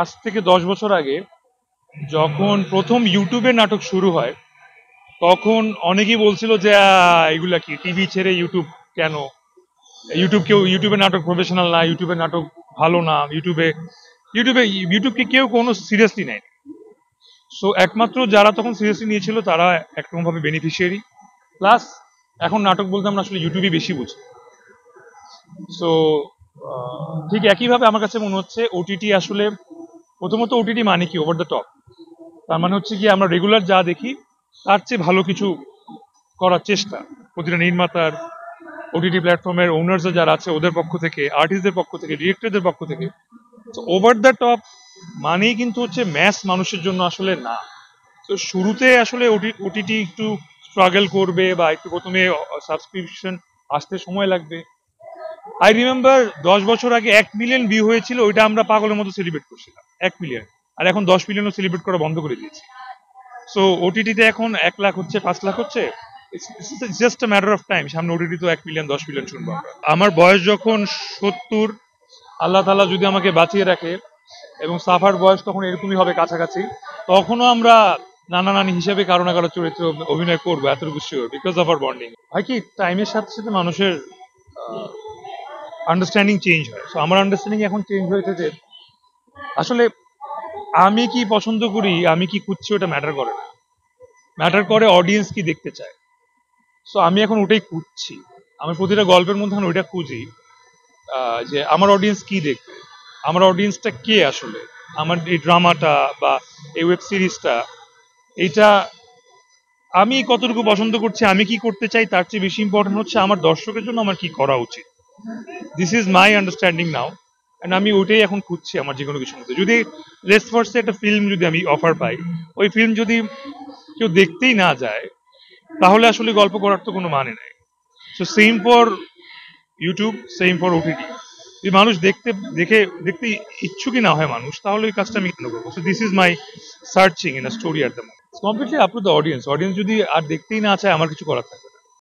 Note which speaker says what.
Speaker 1: আজ থেকে 10 বছর আগে যখন প্রথম ইউটিউবে নাটক শুরু হয়, তখন অনেকেই বলছিল যে এগুলা কি টিভি ছেড়ে ইউটিউব কেন, ইউটিউবে নাটক প্রফেশনাল না, ইউটিউবে নাটক ভালো না, ইউটিউবে ইউটিউবকে কেউ কোনো সিরিয়াসলি নেয়। সো একমাত্র যারা তখন সিরিয়াসলি নিয়েছিল তারা একরকম ভাবে বেনিফিশিয়ারি, প্লাস এখন নাটক বলতে আমরা আসলে ইউটিউবই বেশি বুঝি। সো ঠিক একইভাবে আমার কাছে মনে হচ্ছে ওটিটি আসলে, প্রথমত ওটিটি মানে কি, ওভার দ্য টপ। তার মানে হচ্ছে কি আমরা রেগুলার যা দেখি তার চেয়ে ভালো কিছু করার চেষ্টা প্রতিটা নির্মাতার, ওটিটি প্ল্যাটফর্মের ওনার্স যারা আছে ওদের পক্ষ থেকে, আর্টিস্টদের পক্ষ থেকে, ডিরেক্টরদের পক্ষ থেকে। ওভার দ্য টপ মানেই কিন্তু হচ্ছে ম্যাস মানুষের জন্য আসলে না। তো শুরুতে আসলে ওটিটি একটু স্ট্রাগল করবে বা একটু প্রথমে সাবস্ক্রিপশন আসতে সময় লাগবে। আই রিমেম্বার 10 বছর আগে 1 মিলিয়ন ভিউ হয়েছিল, ওইটা আমরা পাগলের মতো সেলিব্রেট করছিলাম, 1 মিলিয়ন। আর এখন 10 মিলিয়নও সেলিব্রেট করা বন্ধ করে দিয়েছি। সো ওটিটিতে এখন 1 লাখ হচ্ছে, 5 লাখ হচ্ছে, just a matter of time, সামনে ওটিটি তো 1 মিলিয়ন 10 মিলিয়ন শুনবো আমরা। আমার বয়স যখন 70, আল্লাহ তাআলা যদি আমাকে বাঁচিয়ে রাখে, এবং সাফার বয়স তখন এরকমই হবে কাছাকাছি, তখনও আমরা নানা নানি হিসেবে কারো না কারো চরিত্রে অভিনয় করবো, এতটুকু sure, because of our bonding. হয় কি, টাইমের সাথে সাথে মানুষের আন্ডারস্ট্যান্ডিং চেঞ্জ হয়। সো আমার আন্ডারস্ট্যান্ডিং এখন চেঞ্জ হয়েছে যে আসলে আমি কি পছন্দ করি, আমি কি খুঁজছি, ওটা ম্যাটার করে না, ম্যাটার করে অডিয়েন্স কি দেখতে চায়। সো আমি এখন ওটাই খুঁজছি, আমি প্রতিটা গল্পের মধ্যে এখন ওইটা খুঁজি, যে আমার অডিয়েন্স কি দেখবে, আমার অডিয়েন্সটা কে আসলে, আমার এই ড্রামাটা বা এই ওয়েব সিরিজটা, এইটা আমি কতটুকু পছন্দ করছি, আমি কি করতে চাই, তার চেয়ে বেশি ইম্পর্টেন্ট হচ্ছে আমার দর্শকের জন্য আমার কি করা উচিত। This is my understanding now, and আমি ওইটাই এখন খুঁজছি আমার যে কোনো কিছুর মধ্যে। যদি লেটস ফার্স্টে একটা ফিল্ম যদি আমি অফার পাই, ওই ফিল্ম যদি কেউ দেখতেই না যায়, তাহলে আসলে গল্প করার তো কোনো মানে নেই। So same for YouTube, same for OTT. যদি মানুষ দেখতে ইচ্ছুকই না হয় মানুষ, তাহলে ওই কাজটা আমি কেন করবো? So this is my searching in a story at the moment. Completely up to the audience. Audience যদি আর দেখতেই না চায়, আমার কিছু করার থাকে না।